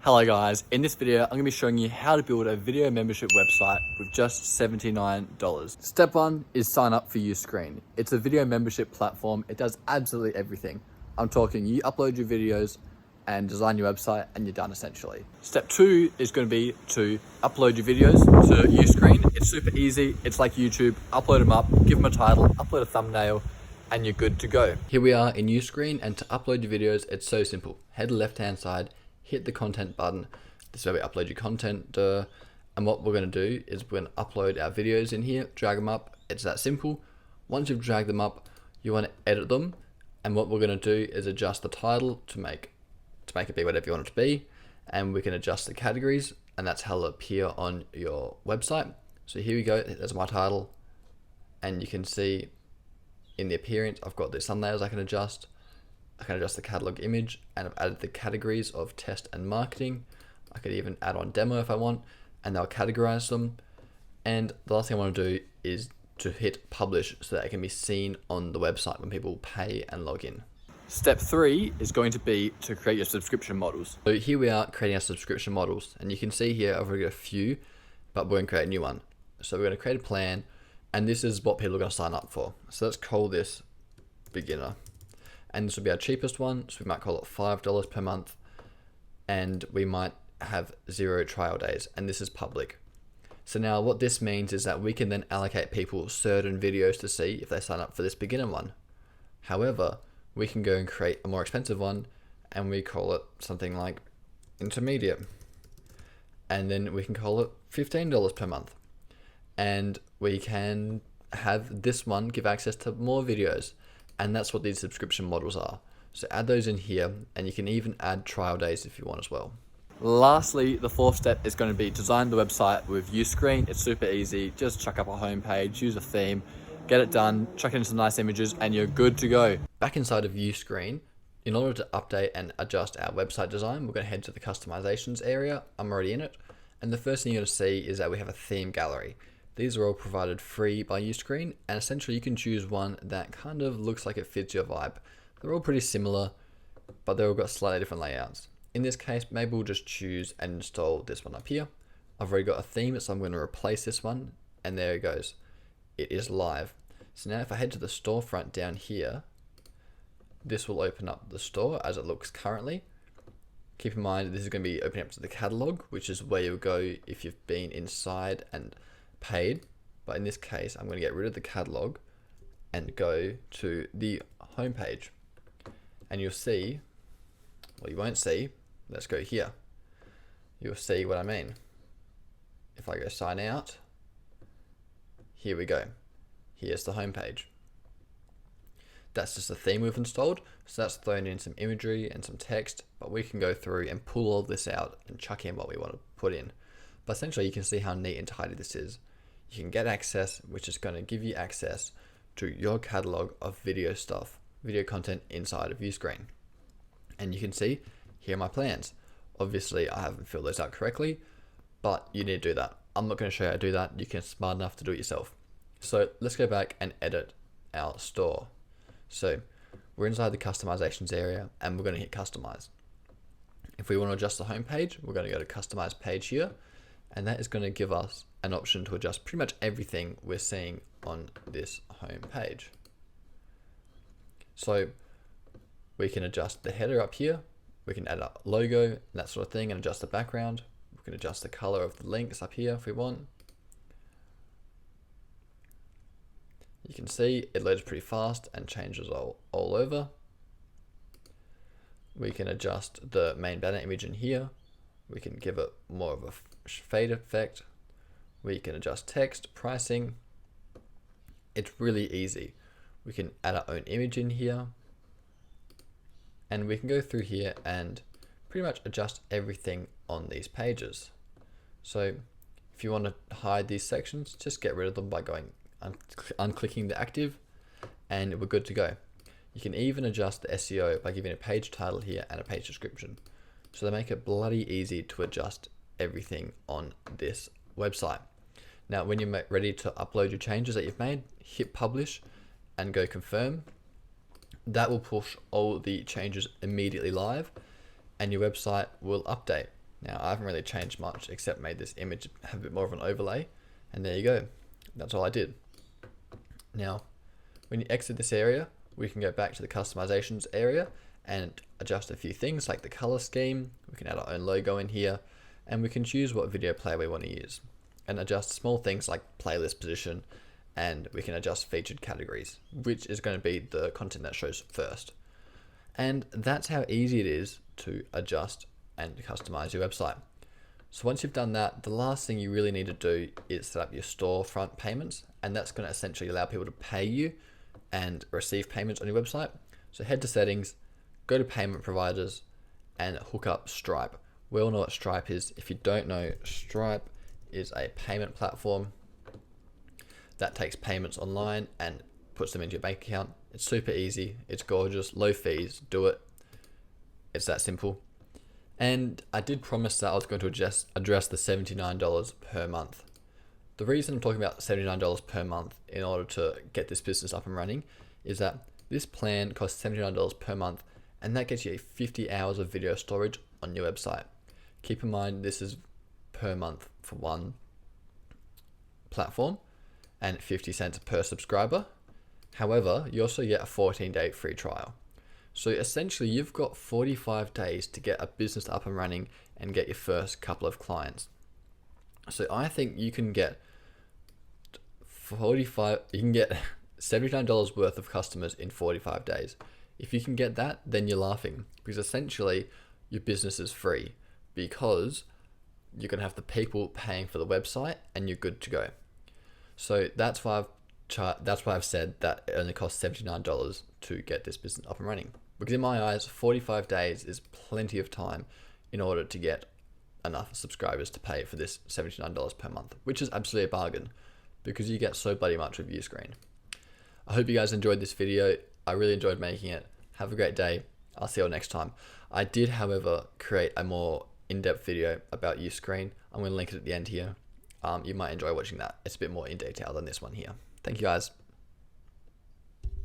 Hello guys, in this video I'm going to be showing you how to build a video membership website with just $79. Step 1 is sign up for Uscreen. It's a video membership platform. It does absolutely everything. I'm talking you upload your videos and design your website and you're done essentially. Step 2 is going to be to upload your videos to Uscreen. It's super easy. It's like YouTube. Upload them up, give them a title, upload a thumbnail, and you're good to go. Here we are in Uscreen, and to upload your videos, it's so simple. Head to the left hand side, hit the content button. This is where we upload your content. And what we're going to do is we're going to upload our videos in here, drag them up. It's that simple. Once you've dragged them up, you want to edit them. And what we're going to do is adjust the title to make it be whatever you want it to be. And we can adjust the categories, and that's how it'll appear on your website. So here we go. There's my title. And you can see in the appearance, I've got the thumbnails I can adjust. I can adjust the catalog image, and I've added the categories of test and marketing. I could even add on demo if I want, and they'll categorize them. And the last thing I want to do is to hit publish so that it can be seen on the website when people pay and log in. Step 3 is going to be to create your subscription models. So here we are creating our subscription models, and you can see here I've already got a few, but we're going to create a new one. So we're going to create a plan, and this is what people are going to sign up for. So let's call this beginner. And this will be our cheapest one, so we might call it $5 per month, and we might have 0 trial days, and this is public. So now what this means is that we can then allocate people certain videos to see if they sign up for this beginner one. However, we can go and create a more expensive one, and we call it something like intermediate. And then we can call it $15 per month. And we can have this one give access to more videos. And that's what these subscription models are. So add those in here, and you can even add trial days if you want as well. Lastly, the 4th step is going to be design the website with Uscreen. It's super easy. Just chuck up a homepage, use a theme, get it done, chuck in some nice images, and you're good to go. Back inside of Uscreen, in order to update and adjust our website design, we're going to head to the customizations area. I'm already in it. And the first thing you're going to see is that we have a theme gallery. These are all provided free by Uscreen, and essentially you can choose one that kind of looks like it fits your vibe. They're all pretty similar, but they've all got slightly different layouts. In this case, maybe we'll just choose and install this one up here. I've already got a theme, so I'm going to replace this one, and there it goes. It is live. So now if I head to the storefront down here, this will open up the store as it looks currently. Keep in mind, this is going to be opening up to the catalog, which is where you'll go if you've been inside and paid. But in this case, I'm going to get rid of the catalog and go to the home page. And you'll see, well, you won't see, let's go here. You'll see what I mean. If I go sign out, here we go. Here's the home page. That's just a theme we've installed, so that's thrown in some imagery and some text, but we can go through and pull all this out and chuck in what we want to put in. But essentially you can see how neat and tidy this is. You can get access, which is going to give you access to your catalog of video stuff, video content inside of Uscreen. And you can see, here are my plans. Obviously I haven't filled those out correctly, but you need to do that. I'm not going to show you how to do that. You can smart enough to do it yourself. So let's go back and edit our store. So we're inside the customizations area, and we're going to hit customize. If we want to adjust the home page, we're going to go to customize page here, and that is going to give us an option to adjust pretty much everything we're seeing on this home page. So we can adjust the header up here, we can add a logo and that sort of thing, and adjust the background. We can adjust the color of the links up here if we want. You can see it loads pretty fast and changes all over. We can adjust the main banner image in here. We can give it more of a fade effect. We can adjust text, pricing. It's really easy. We can add our own image in here. And we can go through here and pretty much adjust everything on these pages. So if you want to hide these sections, just get rid of them by going unclicking the active, and we're good to go. You can even adjust the SEO by giving a page title here and a page description. So they make it bloody easy to adjust everything on this website. Now, when you're ready to upload your changes that you've made, hit publish and go confirm. That will push all the changes immediately live, and your website will update. Now I haven't really changed much except made this image have a bit more of an overlay, and there you go. That's all I did. Now, when you exit this area, we can go back to the customizations area and adjust a few things like the color scheme. We can add our own logo in here, and we can choose what video player we want to use and adjust small things like playlist position, and we can adjust featured categories, which is going to be the content that shows first. And that's how easy it is to adjust and customize your website. So once you've done that, the last thing you really need to do is set up your storefront payments, and that's going to essentially allow people to pay you and receive payments on your website. So head to settings, go to payment providers, and hook up Stripe. We all know what Stripe is. If you don't know, Stripe is a payment platform that takes payments online and puts them into your bank account. It's super easy, it's gorgeous, low fees, do it. It's that simple. And I did promise that I was going to address the $79 per month. The reason I'm talking about $79 per month in order to get this business up and running is that this plan costs $79 per month, and that gets you 50 hours of video storage on your website. Keep in mind, this is per month for one platform and 50 cents per subscriber. However, you also get a 14-day free trial. So essentially you've got 45 days to get a business up and running and get your first couple of clients. So I think you can get $79 worth of customers in 45 days. If you can get that, then you're laughing, because essentially your business is free because you're going to have the people paying for the website and you're good to go. So that's why I've said that it only costs $79 to get this business up and running. Because in my eyes, 45 days is plenty of time in order to get enough subscribers to pay for this $79 per month, which is absolutely a bargain because you get so bloody much with Uscreen. I hope you guys enjoyed this video. I really enjoyed making it. Have a great day. I'll see you all next time. I did, however, create a more in-depth video about Uscreen. I'm going to link it at the end here. You might enjoy watching that. It's a bit more in detail than this one here. Thank you guys.